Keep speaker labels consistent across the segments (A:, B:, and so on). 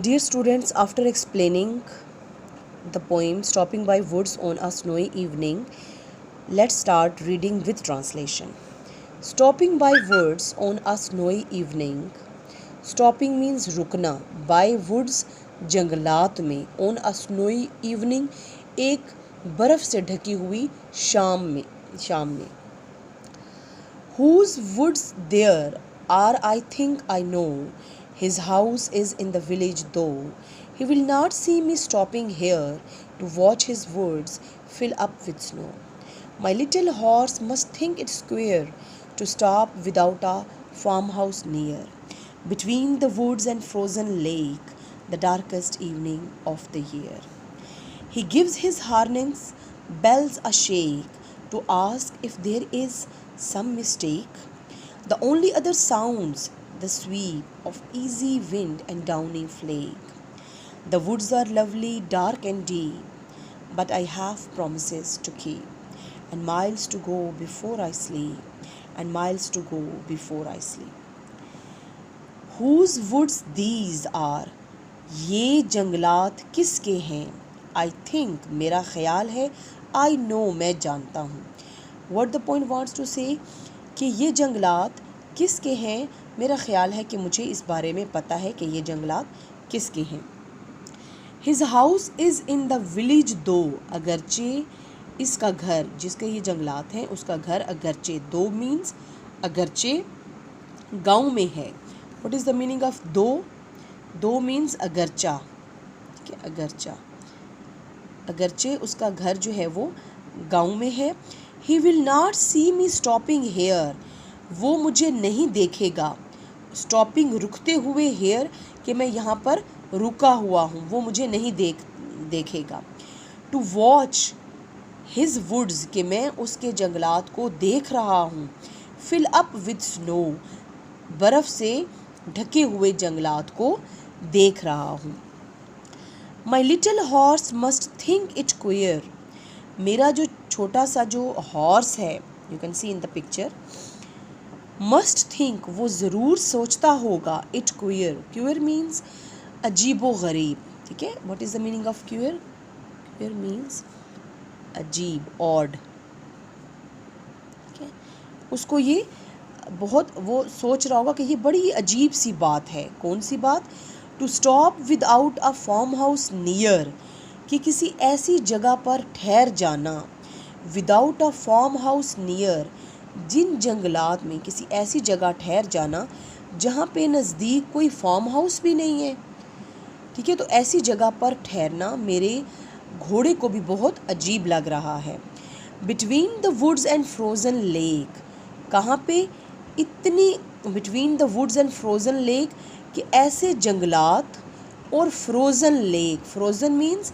A: Dear students, after explaining the poem Stopping by Woods on a Snowy Evening, let's start reading with translation. Stopping by woods on a snowy evening. Stopping means रुकना. By woods जंगलात में. On a snowy evening एक बर्फ से ढकी हुई शाम में. Whose woods there are, I think I know. His house is in the village though. He will not see me stopping here to watch his woods fill up with snow. My little horse must think it queer to stop without a farmhouse near. Between the woods and frozen lake, the darkest evening of the year. He gives his harness bells a shake to ask if there is some mistake. The only other sounds the sweep of easy wind and downy flake. The woods are lovely, dark and deep, but I have promises to keep, and miles to go before I sleep, and miles to go before I sleep. Whose woods these are? ये जंगलात किसके हैं? I think मेरा ख्याल है. I know मैं जानता हूँ. What the point wants to say कि ये जंगलात किसके हैं? मेरा ख्याल है कि मुझे इस बारे में पता है कि ये जंगलात किसके हैं. His house is in the village though, अगरचे इसका घर, जिसके ये जंगलात हैं उसका घर अगरचे. दो मीन्स अगरचे गांव में है. What is the meaning of दो? दो मीन्स अगरचा. ठीक है, अगरचा. अगरचे उसका घर जो है वो गांव में है. He will not see me stopping here. वो मुझे नहीं देखेगा. Stopping रुकते हुए here कि मैं यहाँ पर रुका हुआ हूँ, वो मुझे नहीं देखेगा. To watch his woods कि मैं उसके जंगलात को देख रहा हूँ. Fill up with snow बर्फ़ से ढके हुए जंगलात को देख रहा हूँ. My little horse must think it queer. मेरा जो छोटा सा जो हॉर्स है, you can see in the picture, must think वो ज़रूर सोचता होगा. It queer. Queer means अजीबो गरीब. ठीक है. What is the meaning of queer? Queer means अजीब, odd. ठीक है. उसको ये बहुत वो सोच रहा होगा कि ये बड़ी अजीब सी बात है. कौन सी बात? To stop without a farm house near, कि किसी ऐसी जगह पर ठहर जाना. Without a farm house near, जिन जंगलात में किसी ऐसी जगह ठहर जाना जहाँ पे नज़दीक कोई फार्म हाउस भी नहीं है. ठीक है. तो ऐसी जगह पर ठहरना मेरे घोड़े को भी बहुत अजीब लग रहा है. Between the woods and frozen lake, कहाँ पे? इतनी between the woods and frozen lake कि ऐसे जंगलात और फ्रोज़न लेक. फ्रोज़न मीन्स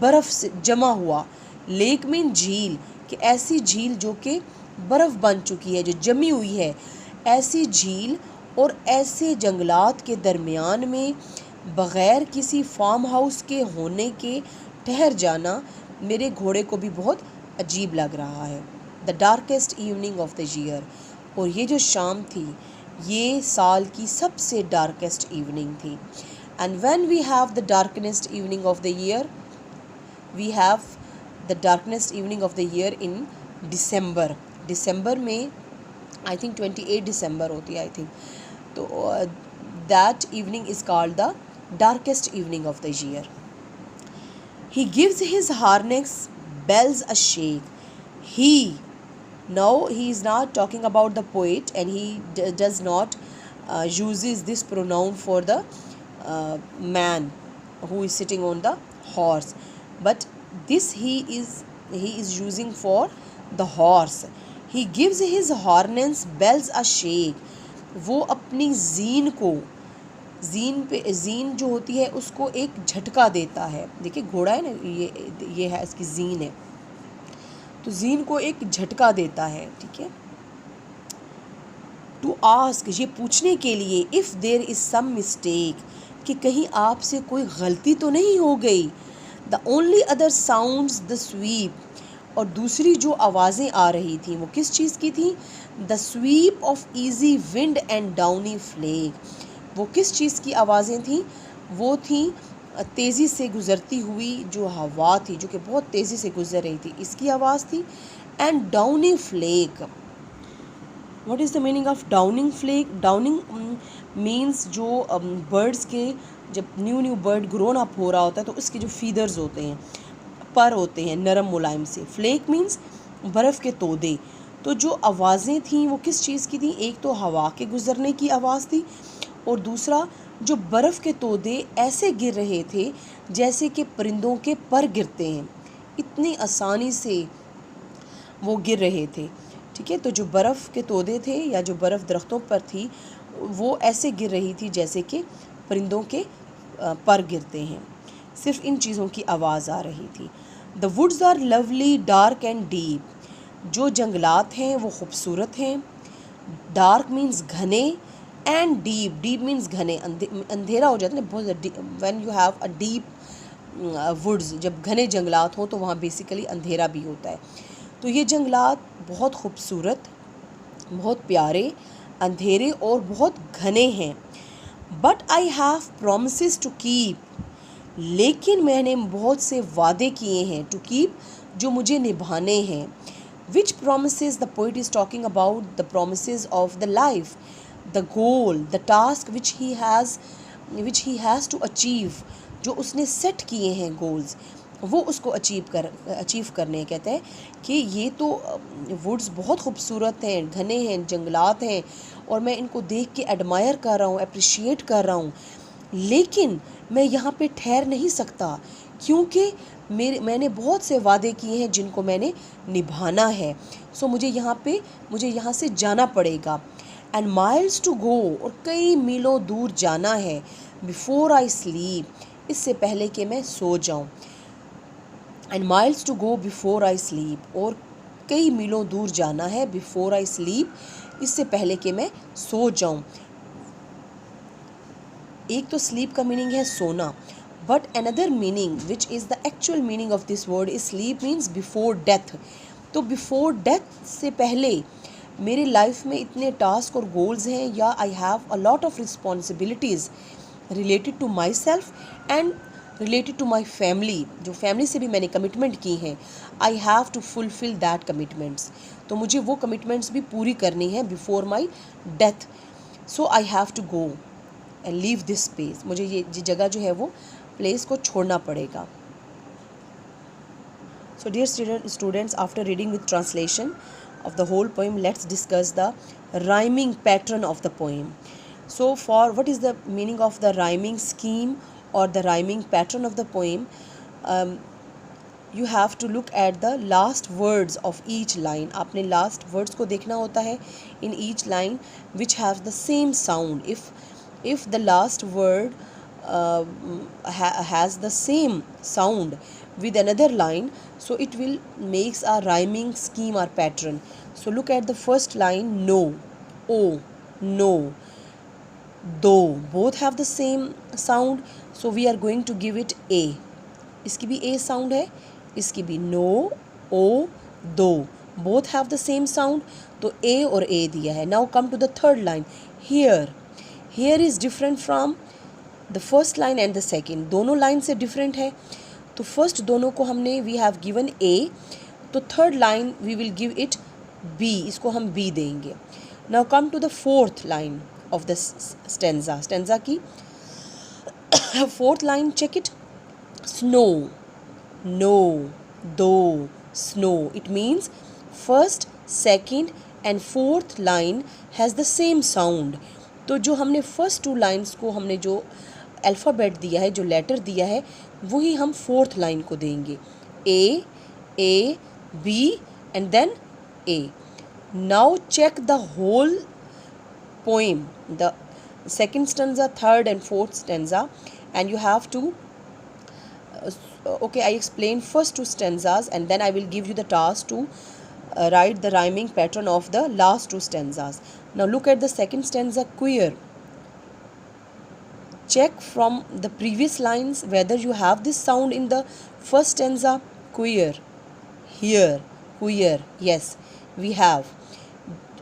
A: बर्फ़ से जमा हुआ. लेक मीन झील, कि ऐसी झील जो कि बर्फ़ बन चुकी है, जो जमी हुई है. ऐसी झील और ऐसे जंगलात के दरमियान में बग़ैर किसी फार्म हाउस के होने के ठहर जाना मेरे घोड़े को भी बहुत अजीब लग रहा है. The darkest evening of the year, और ये जो शाम थी ये साल की सबसे डार्केस्ट इवनिंग थी. And when we have the darkest evening of the year, we have the darkest evening of the year in December. दिसंबर में आई थिंक 28 दिसंबर होती है आई थिंक. तो that evening is called the darkest evening of the year. He gives his harness bells a shake. He, now he is not talking about the poet, and he does not uses this pronoun for the man who is sitting on the horse, but this he is using for the horse. He gives his harness bells a shake. वो अपनी ज़ीन जो होती है उसको एक झटका देता है. देखिए घोड़ा है ना, ये है इसकी ज़ीन है, तो ज़ीन को एक झटका देता है. ठीक है. टू आस्क, ये पूछने के लिए, if there is some mistake, कि कहीं आपसे कोई गलती तो नहीं हो गई. The only other sounds the sweep, और दूसरी जो आवाज़ें आ रही थी वो किस चीज़ की थी? The sweep of easy wind and downy flake. वो किस चीज़ की आवाज़ें थीं? वो थी तेज़ी से गुज़रती हुई जो हवा थी, जो कि बहुत तेज़ी से गुज़र रही थी, इसकी आवाज़ थी। And downy flake, what is the meaning of downing flake? Downing means जो बर्ड्स के, जब न्यू बर्ड ग्रोन अप हो रहा होता है तो उसके जो फीदर्स होते हैं, पर होते हैं नरम मुलायम से। फ्लेक मीन्स बर्फ़ के तोदे। तो जो आवाज़ें थीं वो किस चीज़ की थी? एक तो हवा के गुज़रने की आवाज़ थी, और दूसरा जो बर्फ़ के तोदे ऐसे गिर रहे थे जैसे कि परिंदों के पर गिरते हैं, इतनी आसानी से वो गिर रहे थे। ठीक है, तो जो बर्फ़ के तोदे थे या जो बर्फ़ दरख्तों पर थी वो ऐसे गिर रही थी जैसे कि परिंदों के पर गिरते हैं। सिर्फ इन चीज़ों की आवाज़ आ रही थी। The woods are lovely dark and deep, जो जंगलात हैं वो खूबसूरत हैं। डार्क मीन्स घने, एंड डीप, डीप मीन्स घने, अंधेरा हो जाता है ना बहुत। When you have a deep woods, जब घने जंगलात हों तो वहाँ बेसिकली अंधेरा भी होता है। तो ये जंगलात बहुत खूबसूरत, बहुत प्यारे, अंधेरे और बहुत घने हैं। But I have promises to keep, लेकिन मैंने बहुत से वादे किए हैं, टू कीप जो मुझे निभाने हैं। Which promises? The poet is talking about the promises of the life, the goal, the task which he has to achieve, जो उसने सेट किए हैं गोल्स, वो उसको अचीव करने। कहते हैं कि ये तो वुड्स बहुत खूबसूरत हैं, घने हैं, जंगलात हैं, और मैं इनको देख के एडमायर कर रहा हूँ, अप्रिशिएट कर रहा हूँ, लेकिन मैं यहाँ पे ठहर नहीं सकता, क्योंकि मैंने बहुत से वादे किए हैं जिनको मैंने निभाना है। सो मुझे यहाँ से जाना पड़ेगा। एंड माइल्स टू गो, और कई मीलों दूर जाना है। बिफोर आई स्लीप, इससे पहले कि मैं सो जाऊँ। And miles to go before I sleep, और कई मीलों दूर जाना है। बिफोर आई स्लीप, इससे पहले कि मैं सो जाऊँ। एक तो स्लीप का मीनिंग है सोना, but another meaning which is the actual meaning of this word is sleep means before death. तो बिफोर डेथ से पहले मेरी लाइफ में इतने टास्क और गोल्स हैं, या I have a lot of responsibilities related to myself and related to my family, जो फैमिली से भी मैंने कमिटमेंट की हैं। I have to fulfil that commitments, तो मुझे वो कमिटमेंट्स भी पूरी करनी है before my death. So I have to go and leave this space, मुझे ये जगह जो है वो प्लेस को छोड़ना पड़ेगा। So dear students, after reading with translation of the whole poem, let's discuss the rhyming pattern of the poem. So for what is the meaning of the rhyming scheme or the rhyming pattern of the poem, you have to look at the last words of each line. आपने last words को देखना होता है in each line which have the same sound. If the last word has the same sound with another line, so it will makes a rhyming scheme or pattern. So look at the first line, no, oh, no, though, both have the same sound, so we are going to give it a. इसकी भी a sound है, इसकी भी no, oh, though, both have the same sound, तो a और a दिया है. Now come to the third line, here. Here is different from the first line and the second. दोनों लाइन से different है. तो फर्स्ट दोनों को हमने वी हैव गिवन ए, तो third line we will give it B, इसको हम बी देंगे. Now come to the fourth line of the stanza की fourth line, check it. Snow, no, though, snow. It means first, second and fourth line has the same sound. तो जो हमने first two lines को हमने जो alphabet दिया है, जो लेटर दिया है, वही हम फोर्थ लाइन को देंगे. A B and then A. Now check the whole poem, the second stanza, third and fourth stanza, and you have to okay, I explain first two stanzas and then I will give you the task to write the rhyming pattern of the last two stanzas. Now look at the second stanza, queer. Check from the previous lines whether you have this sound in the first stanza, queer. Here, queer, yes, we have.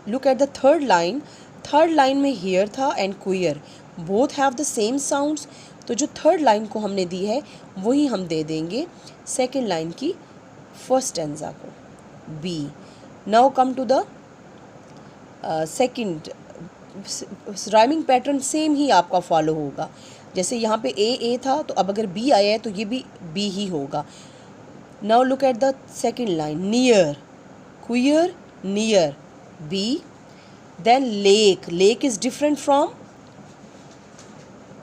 A: Look at the third line. Third line में here था and queer, both have the same sounds, तो जो third line को हमने दी है वही हम दे देंगे सेकेंड लाइन की फर्स्ट स्टैंजा को, B. Now come to the second, rhyming pattern same ही आपका फॉलो होगा। जैसे यहाँ पे ए था, तो अब अगर बी आया है तो ये भी बी ही होगा। Now look at the second line, near, queer, near, B. Then lake, lake is different from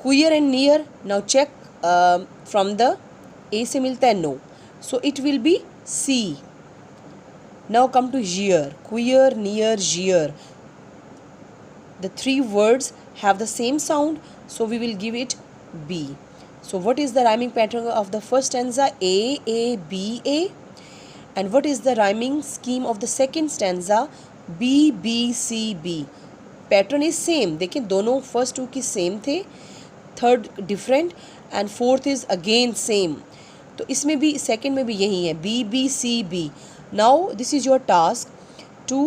A: queer and near. Now check from the A से मिलता है, no, so it will be C. Now come to year, queer, near, year. The three words have the same sound, so we will give it B. So what is the rhyming pattern of the first stanza? A, B, A. And what is the rhyming scheme of the second stanza? B, B, C, B. Pattern is same. देखिए दोनों first two की same थे, third different and fourth is again same. तो इसमें भी second में भी यही है, B, B, C, B. Now this is your task to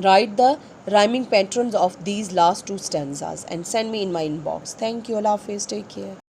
A: write the rhyming patterns of these last two stanzas and send me in my inbox. Thank you. Allah Hafiz. Take care.